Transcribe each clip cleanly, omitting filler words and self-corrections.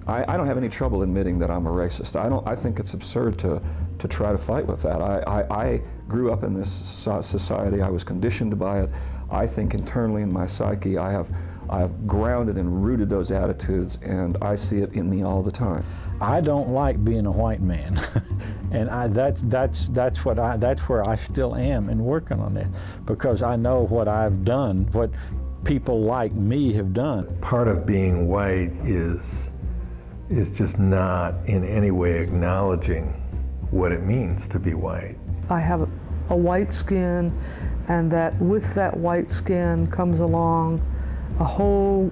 I don't have any trouble admitting that I'm a racist. I think it's absurd to try to fight with that. I grew up in this society. I was conditioned by it. I think internally in my psyche I have grounded and rooted those attitudes, and I see it in me all the time. I don't like being a white man, and that's where I still am and working on it, because I know what I've done, what people like me have done. Part of being white is just not in any way acknowledging what it means to be white. I have a white skin, and that with that white skin comes along a whole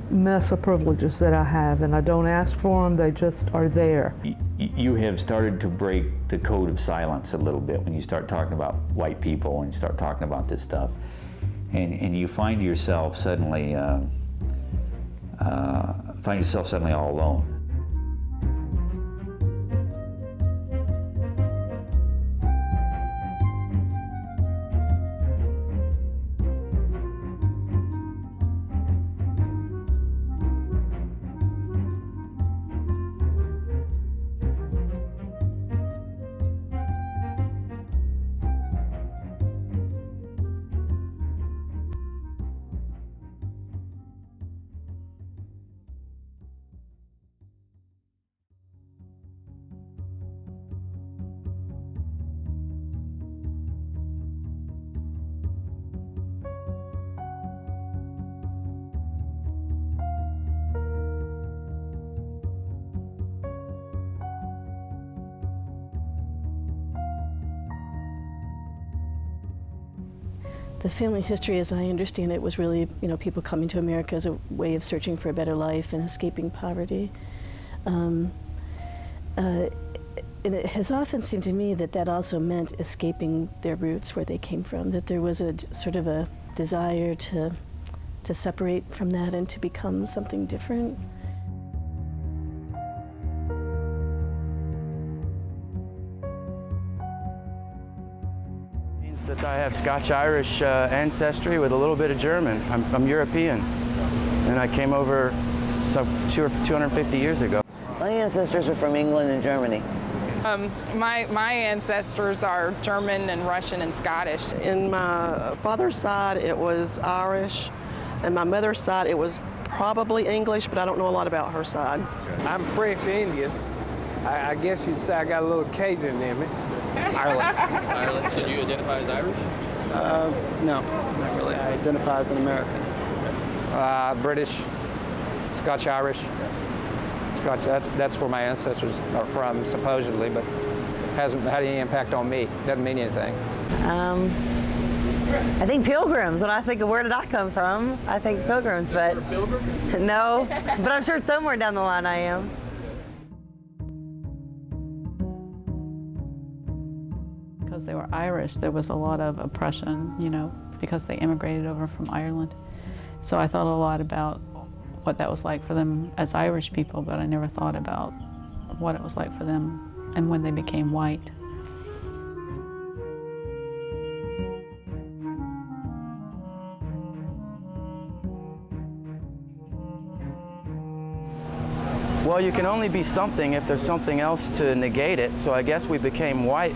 mess of privileges that I have, and I don't ask for them, they just are there. You have started to break the code of silence a little bit when you start talking about white people and you start talking about this stuff. And you find yourself suddenly all alone. The family history, as I understand it, was really, people coming to America as a way of searching for a better life and escaping poverty. And it has often seemed to me that that also meant escaping their roots, where they came from, that there was a sort of a desire to separate from that and to become something different. That I have Scotch-Irish ancestry with a little bit of German. I'm European, and I came over 250 years ago. My ancestors are from England and Germany. My ancestors are German and Russian and Scottish. In my father's side, it was Irish, and my mother's side, it was probably English, but I don't know a lot about her side. I'm French Indian. I guess you'd say I got a little Cajun in me. Ireland. Ireland. So do you identify as Irish? No, not really. I identify as an American. British, Scotch-Irish. Scotch. That's where my ancestors are from, supposedly, but hasn't had any impact on me. Doesn't mean anything. I think Pilgrims. When I think of where did I come from, I think Pilgrims. But no, but I'm sure somewhere down the line I am. Because they were Irish, there was a lot of oppression, because they immigrated over from Ireland. So I thought a lot about what that was like for them as Irish people, but I never thought about what it was like for them and when they became white. Well, you can only be something if there's something else to negate it, so I guess we became white.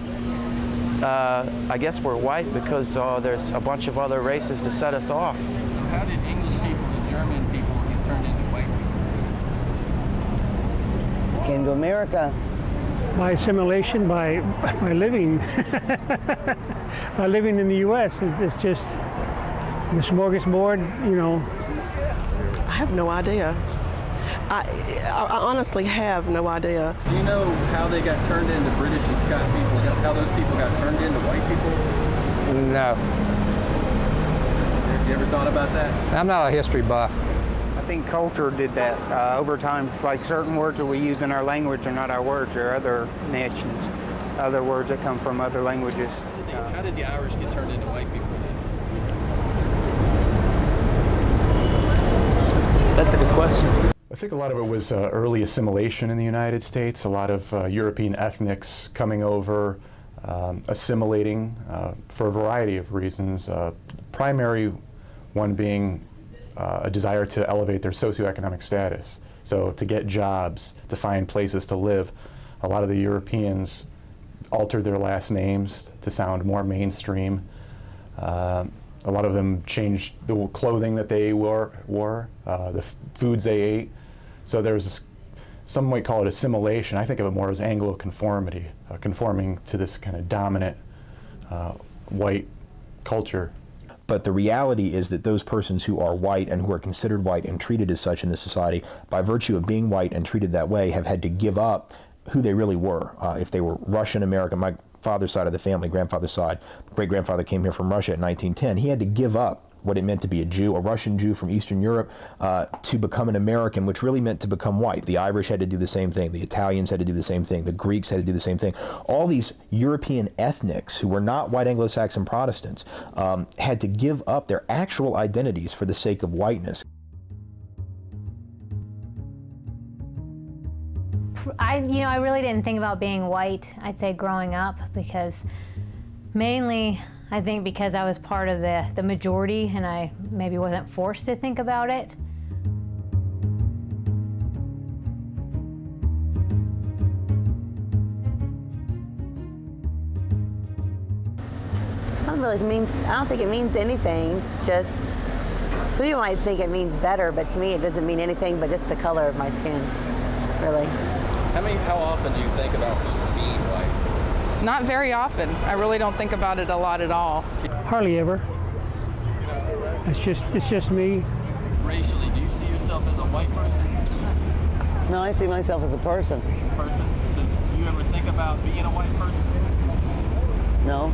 I guess we're white because there's a bunch of other races to set us off. So how did English people and German people get turned into white people? Came to America. By assimilation, by living, by living in the U.S. It's just the smorgasbord, I have no idea. I honestly have no idea. Do you know how they got turned into British and Scotch people? How those people got turned into white people? No. Have you ever thought about that? I'm not a history buff. I think culture did that over time. It's like certain words that we use in our language are not our words, or other nations, other words that come from other languages. How did the Irish get turned into white people then? That's a good question. I think a lot of it was early assimilation in the United States, a lot of European ethnics coming over, assimilating for a variety of reasons. Primary one being a desire to elevate their socioeconomic status. So to get jobs, to find places to live, a lot of the Europeans altered their last names to sound more mainstream. A lot of them changed the clothing that they wore, the foods they ate. So there was this, some might call it assimilation. I think of it more as Anglo-conformity, conforming to this kind of dominant white culture. But the reality is that those persons who are white and who are considered white and treated as such in this society, by virtue of being white and treated that way, have had to give up who they really were. If they were Russian American, my father's side of the family, grandfather's side, great-grandfather came here from Russia in 1910. He had to give up what it meant to be a Jew, a Russian Jew from Eastern Europe, to become an American, which really meant to become white. The Irish had to do the same thing. The Italians had to do the same thing. The Greeks had to do the same thing. All these European ethnics who were not white Anglo-Saxon Protestants had to give up their actual identities for the sake of whiteness. I really didn't think about being white, I'd say, growing up, because mainly I think because I was part of the majority and I maybe wasn't forced to think about it. I don't think it means anything. It's just, some people might think it means better, but to me it doesn't mean anything but just the color of my skin, really. How often do you think about being white? Not very often. I really don't think about it a lot at all. Hardly ever. It's just me. Racially, do you see yourself as a white person? No, I see myself as a person. Person? So do you ever think about being a white person? No.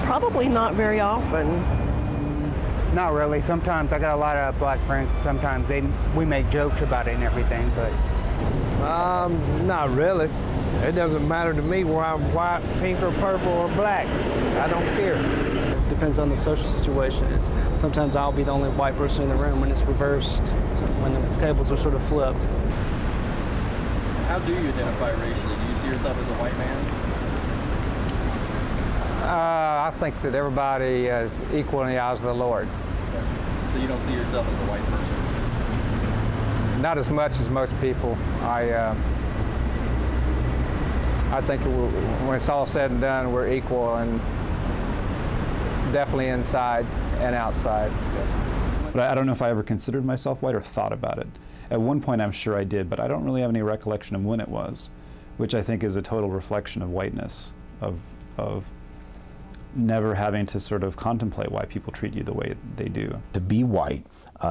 Probably not very often. Not really. Sometimes I got a lot of black friends. Sometimes we make jokes about it and everything, but not really. It doesn't matter to me whether I'm white, pink, or purple, or black. I don't care. It depends on the social situation. Sometimes I'll be the only white person in the room when it's reversed, when the tables are sort of flipped. How do you identify racially? Do you see yourself as a white man? I think that everybody is equal in the eyes of the Lord. So you don't see yourself as a white person? Not as much as most people. I think when it's all said and done, we're equal, and definitely inside and outside. But I don't know if I ever considered myself white or thought about it. At one point I'm sure I did, but I don't really have any recollection of when it was, which I think is a total reflection of whiteness, of never having to sort of contemplate why people treat you the way they do. To be white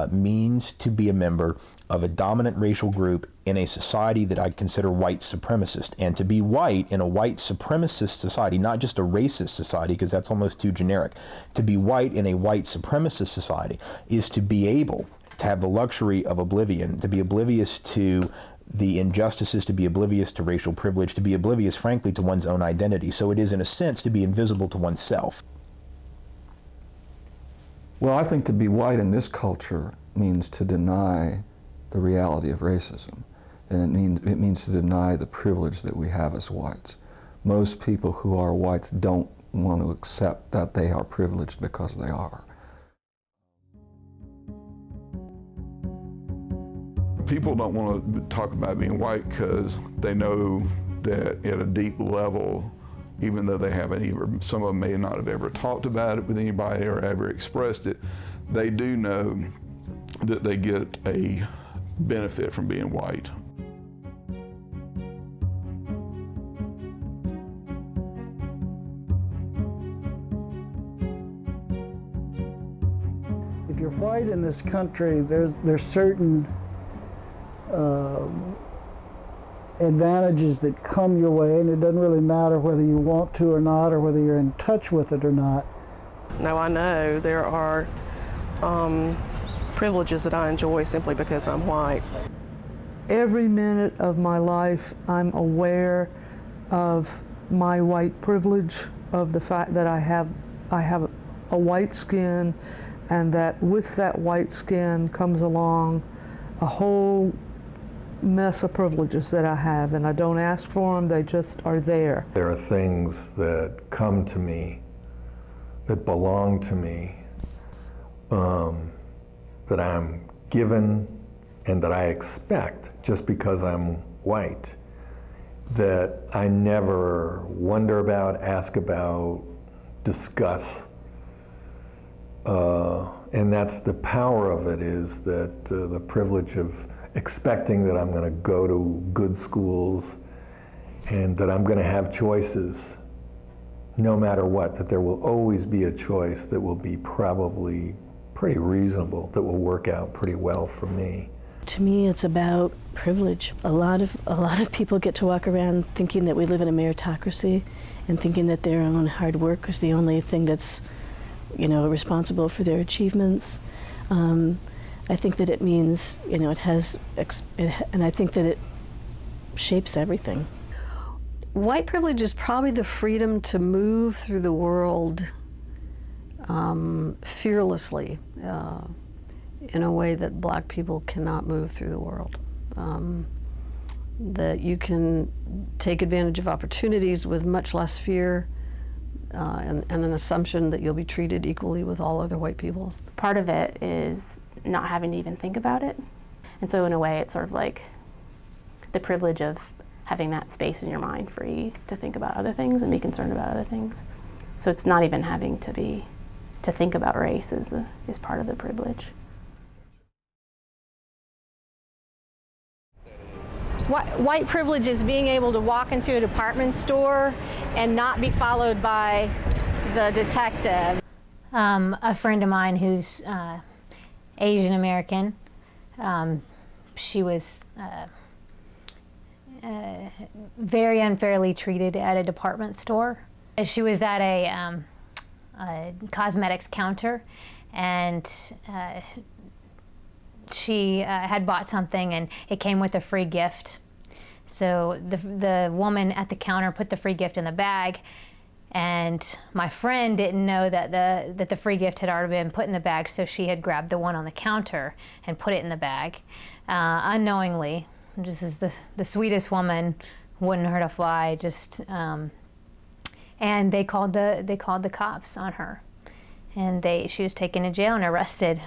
means to be a member of a dominant racial group in a society that I'd consider white supremacist. And to be white in a white supremacist society, not just a racist society, because that's almost too generic, to be white in a white supremacist society is to be able to have the luxury of oblivion, to be oblivious to the injustices, to be oblivious to racial privilege, to be oblivious, frankly, to one's own identity. So it is, in a sense, to be invisible to oneself. Well, I think to be white in this culture means to deny the reality of racism. And it means to deny the privilege that we have as whites. Most people who are whites don't want to accept that they are privileged because they are. People don't want to talk about being white because they know that at a deep level, even though they haven't even, some of them may not have ever talked about it with anybody or ever expressed it, they do know that they get a benefit from being white. If you're white in this country, there's certain advantages that come your way, and it doesn't really matter whether you want to or not, or whether you're in touch with it or not. Now I know there are privileges that I enjoy simply because I'm white. Every minute of my life, I'm aware of my white privilege, of the fact that I have a white skin, and that with that white skin comes along a whole mess of privileges that I have, and I don't ask for them, they just are there. There are things that come to me, that belong to me, that I'm given and that I expect just because I'm white, that I never wonder about, ask about, discuss. And that's the power of it, is that the privilege of expecting that I'm going to go to good schools and that I'm going to have choices no matter what, that there will always be a choice that will be probably pretty reasonable, that will work out pretty well for me. To me, it's about privilege. A lot of people get to walk around thinking that we live in a meritocracy and thinking that their own hard work is the only thing that's, responsible for their achievements. I think that it means, and I think that it shapes everything. White privilege is probably the freedom to move through the world fearlessly in a way that black people cannot move through the world. That you can take advantage of opportunities with much less fear and an assumption that you'll be treated equally with all other white people. Part of it is not having to even think about it. And so in a way, it's sort of like the privilege of having that space in your mind free to think about other things and be concerned about other things. So it's not even having to think about race is part of the privilege. White privilege is being able to walk into a department store and not be followed by the detective. A friend of mine who's Asian American, she was very unfairly treated at a department store. She was at a cosmetics counter, and she had bought something and it came with a free gift. So the woman at the counter put the free gift in the bag, and my friend didn't know that the free gift had already been put in the bag, so she had grabbed the one on the counter and put it in the bag unknowingly. Just as the sweetest woman, wouldn't hurt a fly. And they called the cops on her, and she was taken to jail and arrested.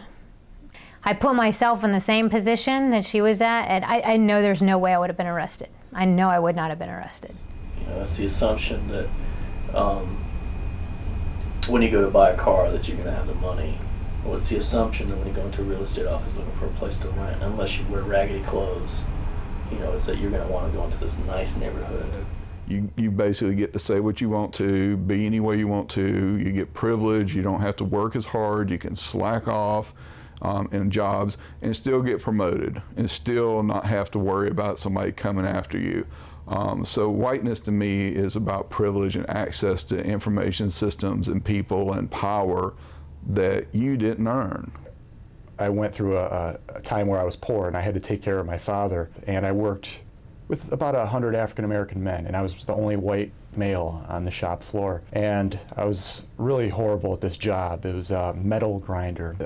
I put myself in the same position that she was at, and I know there's no way I would have been arrested. I know I would not have been arrested. It's the assumption that when you go to buy a car that you're going to have the money. Well, it's the assumption that when you go into a real estate office looking for a place to rent, unless you wear raggedy clothes, it's that you're going to want to go into this nice neighborhood. You basically get to say what you want to, be any way you want to. You get privilege. You don't have to work as hard. You can slack off in jobs and still get promoted and still not have to worry about somebody coming after you. So whiteness to me is about privilege and access to information systems and people and power that you didn't earn. I went through a time where I was poor and I had to take care of my father, and I worked with about 100 African American men, and I was the only white male on the shop floor. And I was really horrible at this job. It was a metal grinder.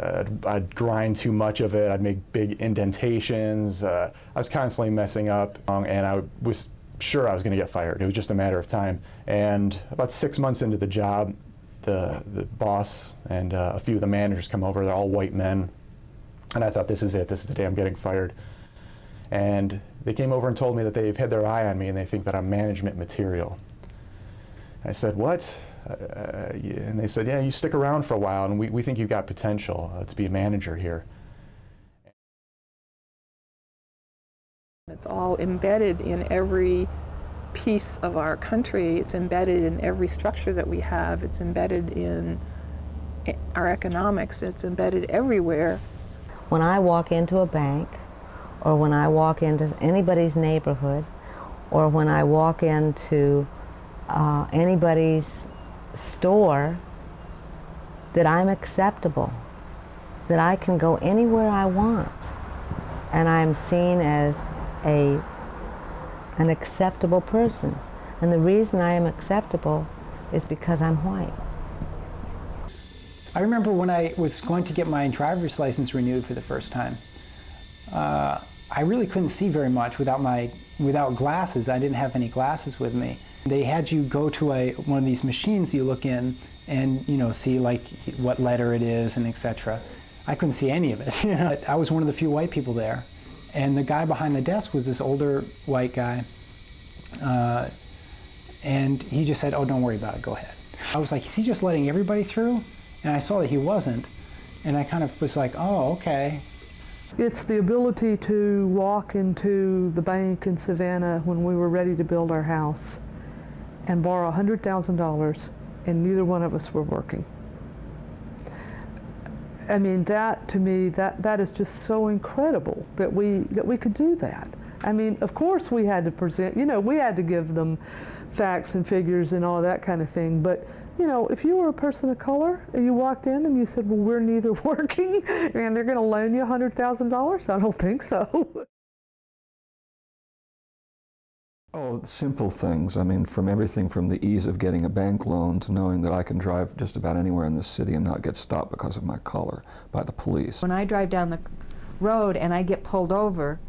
I'd grind too much of it. I'd make big indentations. I was constantly messing up, and I was sure I was going to get fired. It was just a matter of time. And about 6 months into the job, the boss and a few of the managers come over. They're all white men. And I thought, this is it. This is the day I'm getting fired. And they came over and told me that they've had their eye on me and they think that I'm management material. I said, what? And they said, yeah, you stick around for a while and we think you've got potential to be a manager here. It's all embedded in every piece of our country. It's embedded in every structure that we have. It's embedded in our economics. It's embedded everywhere. When I walk into a bank, or when I walk into anybody's neighborhood, or when I walk into anybody's store, that I'm acceptable, that I can go anywhere I want, and I'm seen as an acceptable person. And the reason I am acceptable is because I'm white. I remember when I was going to get my driver's license renewed for the first time. I really couldn't see very much without glasses. I didn't have any glasses with me. They had you go to one of these machines you look in and see like what letter it is and etc. I couldn't see any of it. I was one of the few white people there, And the guy behind the desk was this older white guy. And he just said, "Oh, don't worry about it, go ahead." I was like, is he just letting everybody through? And I saw that he wasn't. And I kind of was like, oh, okay. It's the ability to walk into the bank in Savannah when we were ready to build our house and borrow $100,000, and neither one of us were working. I mean, that to me, that is just so incredible that we could do that. I mean, of course we had to present, we had to give them facts and figures and all that kind of thing, but if you were a person of color and you walked in and you said, well, we're neither working and they're going to loan you $100,000, I don't think so. Oh, simple things. I mean, from everything from the ease of getting a bank loan to knowing that I can drive just about anywhere in this city and not get stopped because of my color by the police. When I drive down the road and I get pulled over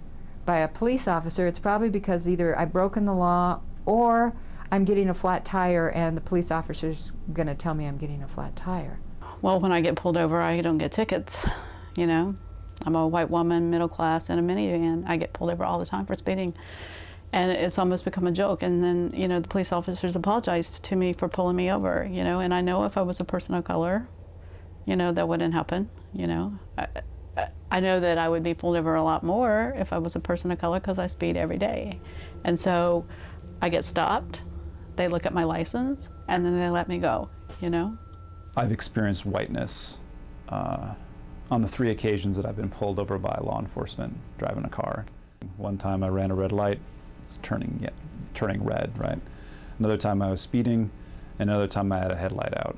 by a police officer, it's probably because either I've broken the law or I'm getting a flat tire and the police officer's going to tell me I'm getting a flat tire. Well, when I get pulled over, I don't get tickets, I'm a white woman, middle class, in a minivan. I get pulled over all the time for speeding. And it's almost become a joke. And then, the police officers apologized to me for pulling me over, and I know if I was a person of color, that wouldn't happen, I know that I would be pulled over a lot more if I was a person of color because I speed every day. And so I get stopped, they look at my license, and then they let me go, I've experienced whiteness on the 3 occasions that I've been pulled over by law enforcement driving a car. One time I ran a red light, it was turning red, right? Another time I was speeding, and another time I had a headlight out.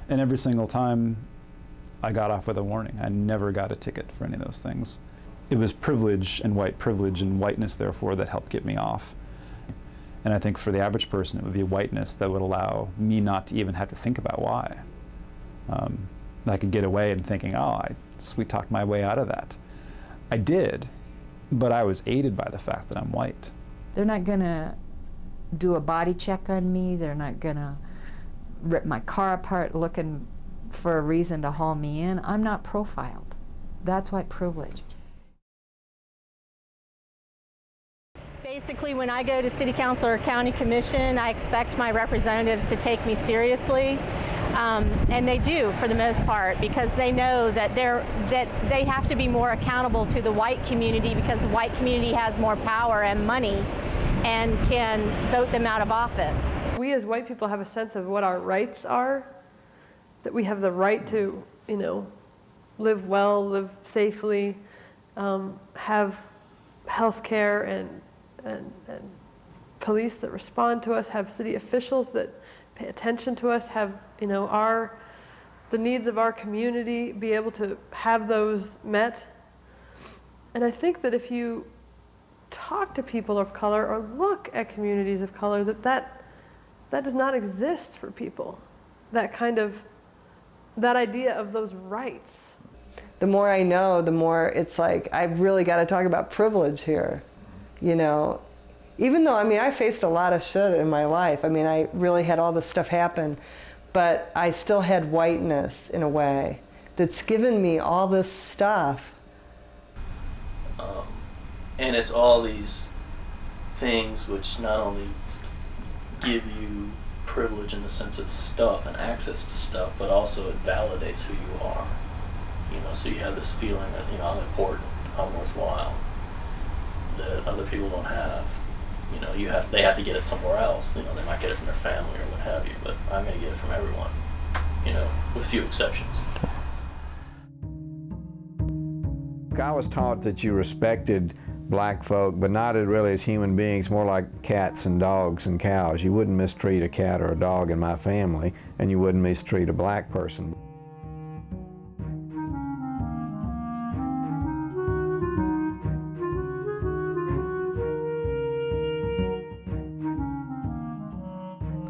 And every single time I got off with a warning. I never got a ticket for any of those things. It was privilege and whiteness, therefore, that helped get me off. And I think for the average person, it would be whiteness that would allow me not to even have to think about why. I could get away and thinking, oh, I sweet-talked my way out of that. I did, but I was aided by the fact that I'm white. They're not going to do a body check on me. They're not going to rip my car apart looking for a reason to haul me in. I'm not profiled. That's white privilege. Basically, when I go to city council or county commission, I expect my representatives to take me seriously. And they do, for the most part, because they know that they have to be more accountable to the white community because the white community has more power and money and can vote them out of office. We as white people have a sense of what our rights are, that we have the right to, live well, live safely, have health care and police that respond to us, have city officials that pay attention to us, have the needs of our community, be able to have those met. And I think that if you talk to people of color or look at communities of color, that does not exist for people. That idea of those rights. The more I know, the more it's like, I've really got to talk about privilege here, Even though, I faced a lot of shit in my life. I really had all this stuff happen, but I still had whiteness in a way that's given me all this stuff. And it's all these things which not only give you privilege in the sense of stuff and access to stuff, but also it validates who you are. So you have this feeling that, I'm important, I'm worthwhile, that other people don't have. They have to get it somewhere else. They might get it from their family or what have you, but I'm going to get it from everyone, with few exceptions. I was taught that you respected black folk, but not really as human beings, more like cats and dogs and cows. You wouldn't mistreat a cat or a dog in my family, and you wouldn't mistreat a black person.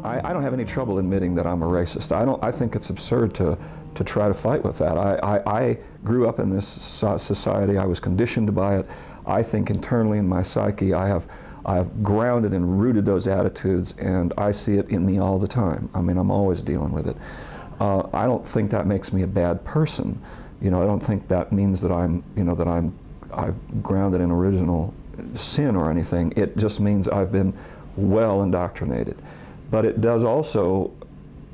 I don't have any trouble admitting that I'm a racist. I think it's absurd to try to fight with that. I grew up in this society. I was conditioned by it. I think internally in my psyche, I have grounded and rooted those attitudes, and I see it in me all the time. I'm always dealing with it. I don't think that makes me a bad person. I don't think that means that I'm I've grounded in original sin or anything. It just means I've been well indoctrinated. But it does also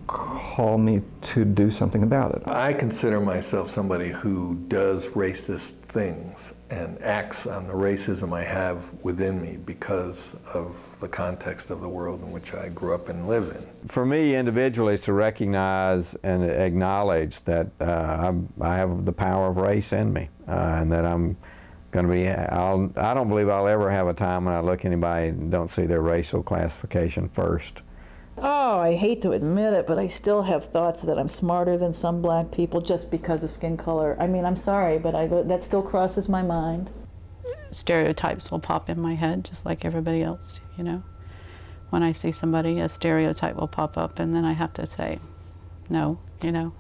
call me to do something about it. I consider myself somebody who does racist things and acts on the racism I have within me because of the context of the world in which I grew up and live in. For me, individually, is to recognize and acknowledge that I have the power of race in me, and that I'm going to be, I don't believe I'll ever have a time when I look at anybody and don't see their racial classification first. Oh, I hate to admit it, but I still have thoughts that I'm smarter than some black people just because of skin color. I mean, I'm sorry, but that still crosses my mind. Stereotypes will pop in my head just like everybody else, you know. When I see somebody, a stereotype will pop up, and then I have to say, no, you know,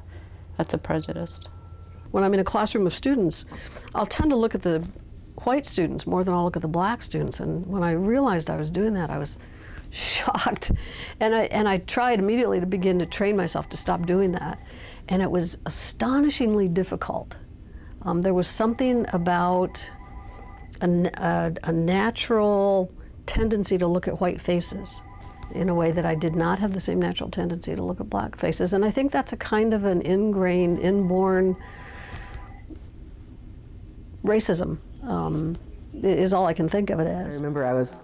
that's a prejudice. When I'm in a classroom of students, I'll tend to look at the white students more than I'll look at the black students. And when I realized I was doing that, I was shocked. And I tried immediately to begin to train myself to stop doing that. And it was astonishingly difficult. There was something about a natural tendency to look at white faces in a way that I did not have the same natural tendency to look at black faces. And I think that's a kind of an ingrained, inborn racism, is all I can think of it as. I remember I was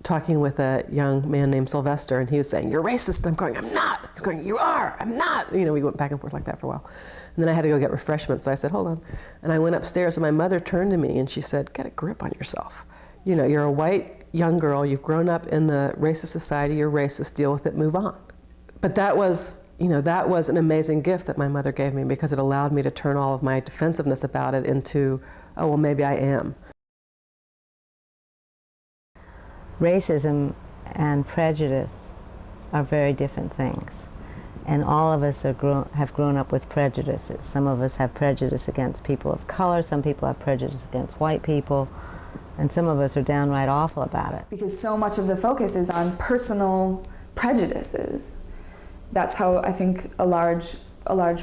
talking with a young man named Sylvester, and he was saying, "You're racist." And I'm going, "I'm not." He's going, "You are." "I'm not." You know, we went back and forth like that for a while. And then I had to go get refreshments, so I said, "Hold on." And I went upstairs, and my mother turned to me and she said, "Get a grip on yourself. You know, you're a white young girl, you've grown up in the racist society, you're racist, deal with it, move on." But that was, you know, that was an amazing gift that my mother gave me, because it allowed me to turn all of my defensiveness about it into, oh, well, maybe I am. Racism and prejudice are very different things. And all of us have grown up with prejudices. Some of us have prejudice against people of color, some people have prejudice against white people, and some of us are downright awful about it. Because so much of the focus is on personal prejudices. That's how I think a large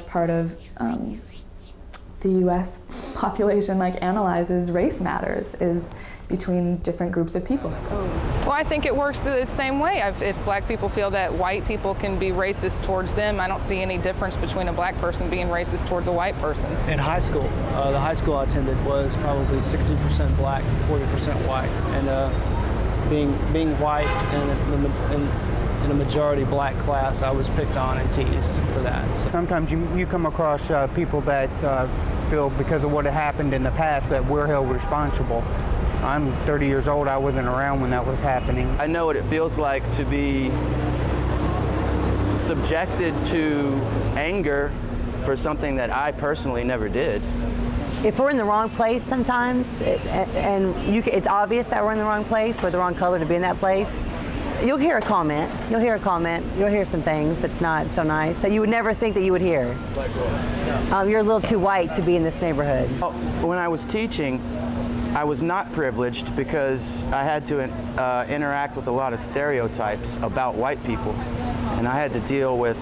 part of the U.S. population analyzes race matters, is between different groups of people. Well, I think it works the same way. If black people feel that white people can be racist towards them, I don't see any difference between a black person being racist towards a white person. In high school, the high school I attended was probably 60% black, 40% white. And being white and in a majority black class, I was picked on and teased for that. So. Sometimes you come across people that feel because of what happened in the past that we're held responsible. I'm 30 years old, I wasn't around when that was happening. I know what it feels like to be subjected to anger for something that I personally never did. If we're in the wrong place sometimes, it's obvious that we're in the wrong place, we're the wrong color to be in that place, you'll hear a comment, you'll hear some things that's not so nice, that you would never think that you would hear. You're a little too white to be in this neighborhood. When I was teaching, I was not privileged because I had to interact with a lot of stereotypes about white people, and I had to deal with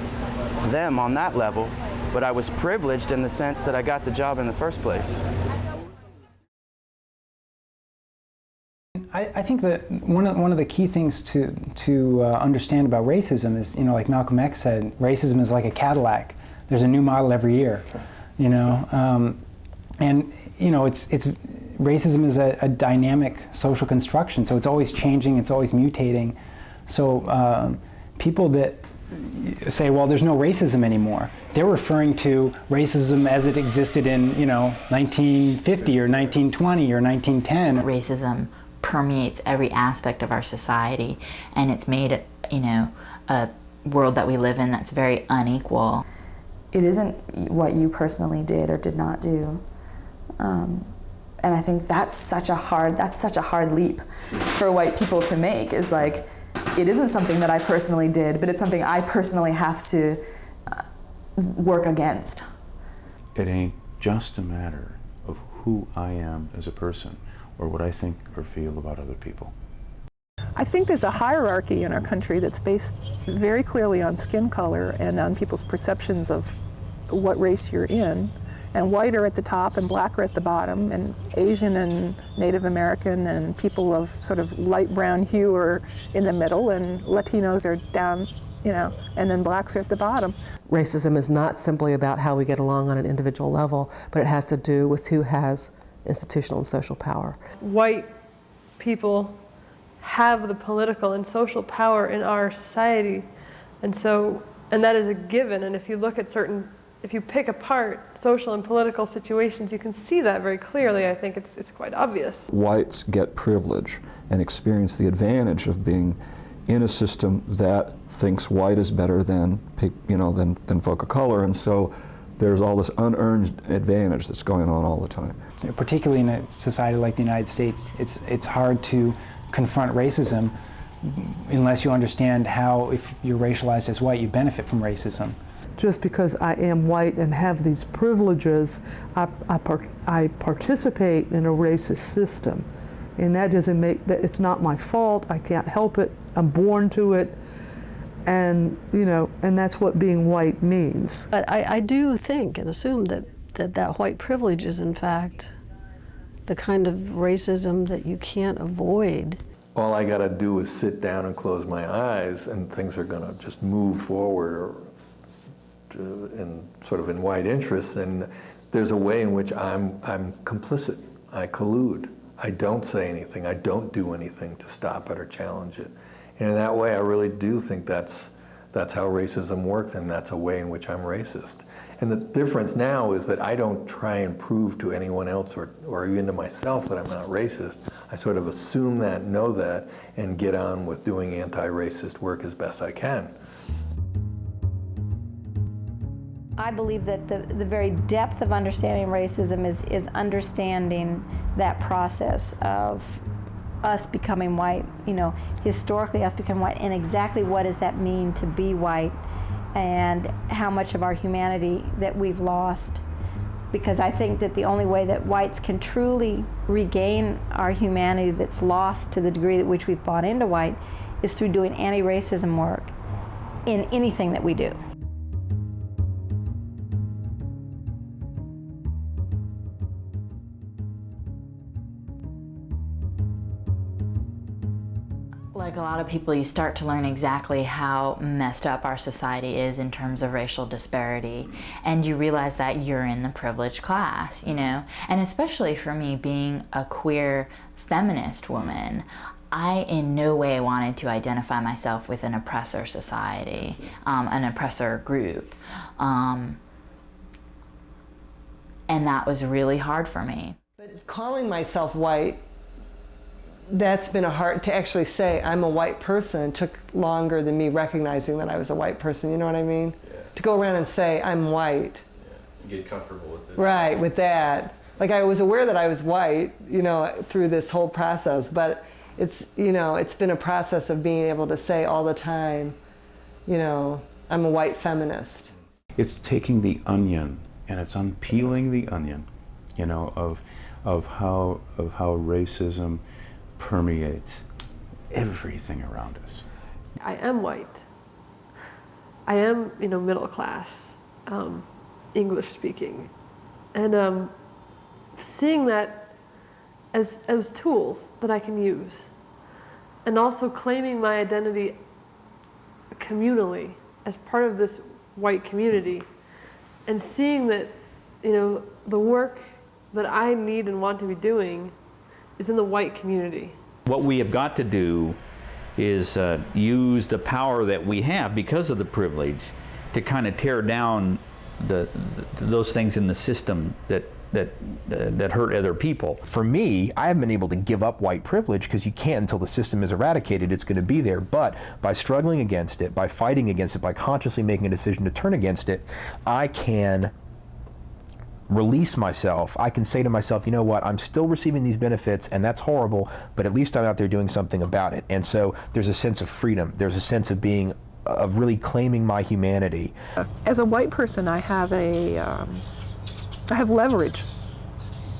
them on that level, but I was privileged in the sense that I got the job in the first place. I think that one of the key things to understand about racism is, like Malcolm X said, racism is like a Cadillac. There's a new model every year, and it's racism is a dynamic social construction, so it's always changing, it's always mutating. So people that say, well, there's no racism anymore, they're referring to racism as it existed in 1950 or 1920 or 1910. Racism permeates every aspect of our society, and it's made a world that we live in that's very unequal. It isn't what you personally did or did not do. And I think that's such a hard leap for white people to make, is it isn't something that I personally did, but it's something I personally have to work against. It ain't just a matter of who I am as a person or what I think or feel about other people. I think there's a hierarchy in our country that's based very clearly on skin color and on people's perceptions of what race you're in. And white are at the top and black are at the bottom, and Asian and Native American and people of sort of light brown hue are in the middle, and Latinos are down, you know, and then blacks are at the bottom. Racism is not simply about how we get along on an individual level, but it has to do with who has institutional and social power. White people have the political and social power in our society, and that is a given. And if you look at if you pick apart social and political situations, you can see that very clearly. I think it's quite obvious. Whites get privilege and experience the advantage of being in a system that thinks white is better than, you know, than folk of color, and so there's all this unearned advantage that's going on all the time. Particularly in a society like the United States, it's hard to confront racism unless you understand how, if you're racialized as white, you benefit from racism. Just because I am white and have these privileges, I participate in a racist system. And that doesn't make, that it's not my fault, I can't help it, I'm born to it, and, you know, and that's what being white means. But I do think and assume that white privilege is in fact the kind of racism that you can't avoid. All I gotta do is sit down and close my eyes and things are gonna just move forward in white interests, and there's a way in which I'm complicit, I collude. I don't say anything, I don't do anything to stop it or challenge it. And in that way, I really do think that's how racism works, and that's a way in which I'm racist. And the difference now is that I don't try and prove to anyone else or even to myself that I'm not racist. I sort of assume that, know that, and get on with doing anti-racist work as best I can. I believe that the very depth of understanding racism is understanding that process of us becoming white, you know, historically us becoming white, and exactly what does that mean to be white, and how much of our humanity that we've lost. Because I think that the only way that whites can truly regain our humanity that's lost to the degree at which we've bought into white is through doing anti-racism work in anything that we do. Like a lot of people, you start to learn exactly how messed up our society is in terms of racial disparity, and you realize that you're in the privileged class, you know? And especially for me, being a queer feminist woman, I in no way wanted to identify myself with an oppressor society, an oppressor group. And that was really hard for me. But calling myself white, that's been hard to actually say I'm a white person. It took longer than me recognizing that I was a white person, you know what I mean? Yeah. To go around and say I'm white. Yeah. Get comfortable with it. Right, with that. Like I was aware that I was white, you know, through this whole process, but it's, you know, it's been a process of being able to say all the time, you know, I'm a white feminist. It's taking the onion and it's unpeeling the onion, you know, of how racism permeates everything around us. I am white. I am, you know, middle class, English speaking, and seeing that as tools that I can use, and also claiming my identity communally as part of this white community, and seeing that, you know, the work that I need and want to be doing is in the white community. What we have got to do is use the power that we have because of the privilege to kind of tear down those things in the system that hurt other people. For me, I haven't been able to give up white privilege because you can't until the system is eradicated. It's going to be there. But by struggling against it, by fighting against it, by consciously making a decision to turn against it, I can release myself. I can say to myself, you know what, I'm still receiving these benefits and that's horrible, but at least I'm out there doing something about it. And so there's a sense of freedom. There's a sense of being, of really claiming my humanity. As a white person, I have leverage.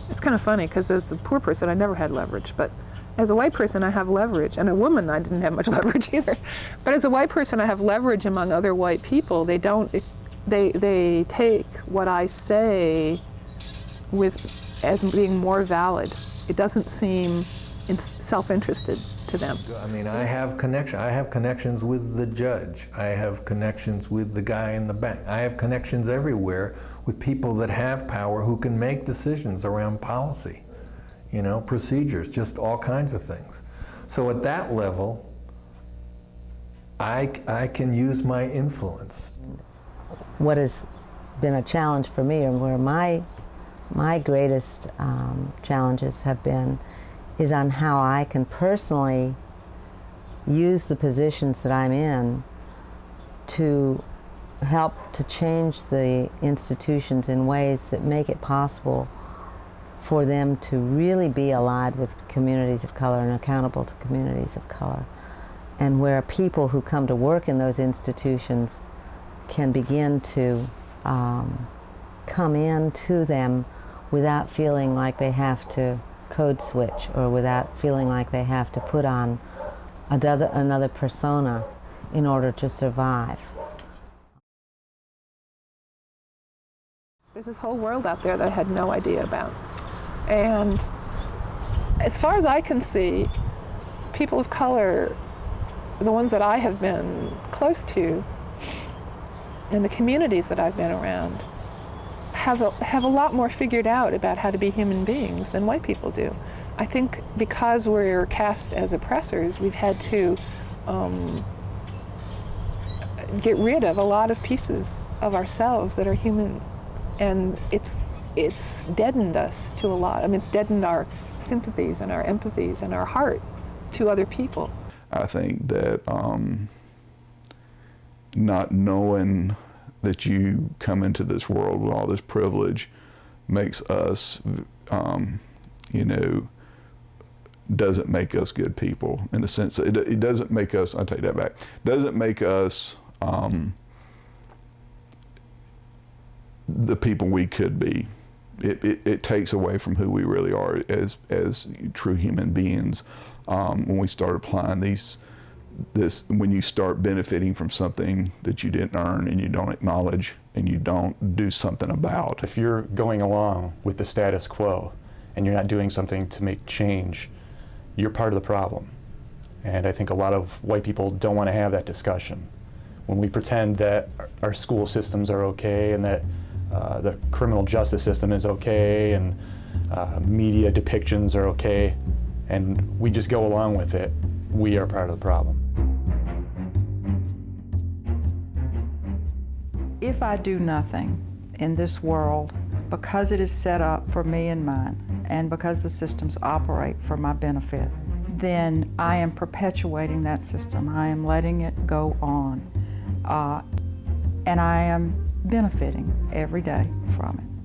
It's kind of funny because as a poor person, I never had leverage, but as a white person, I have leverage. And a woman, I didn't have much leverage either. But as a white person, I have leverage among other white people. They take what I say as being more valid. It doesn't seem self-interested to them. I mean, I have connections with the judge. I have connections with the guy in the bank. I have connections everywhere with people that have power who can make decisions around policy, you know, procedures, just all kinds of things. So at that level, I can use my influence. What has been a challenge for me, and where my greatest challenges have been, is on how I can personally use the positions that I'm in to help to change the institutions in ways that make it possible for them to really be allied with communities of color and accountable to communities of color, and where people who come to work in those institutions can begin to come into them without feeling like they have to code switch, or without feeling like they have to put on another persona in order to survive. There's this whole world out there that I had no idea about. And as far as I can see, people of color, the ones that I have been close to, and the communities that I've been around, have a lot more figured out about how to be human beings than white people do. I think because we're cast as oppressors, we've had to get rid of a lot of pieces of ourselves that are human, and it's deadened us to a lot. I mean, it's deadened our sympathies and our empathies and our heart to other people. I think that not knowing that you come into this world with all this privilege makes us, you know, doesn't make us good people, in the sense that it doesn't make us, I'll take that back, doesn't make us the people we could be. It takes away from who we really are as true human beings when we start applying when you start benefiting from something that you didn't earn and you don't acknowledge and you don't do something about. If you're going along with the status quo and you're not doing something to make change, you're part of the problem. And I think a lot of white people don't want to have that discussion. When we pretend that our school systems are okay and that the criminal justice system is okay and media depictions are okay, and we just go along with it, we are part of the problem. If I do nothing in this world because it is set up for me and mine, and because the systems operate for my benefit, then I am perpetuating that system. I am letting it go on. And I am benefiting every day from it.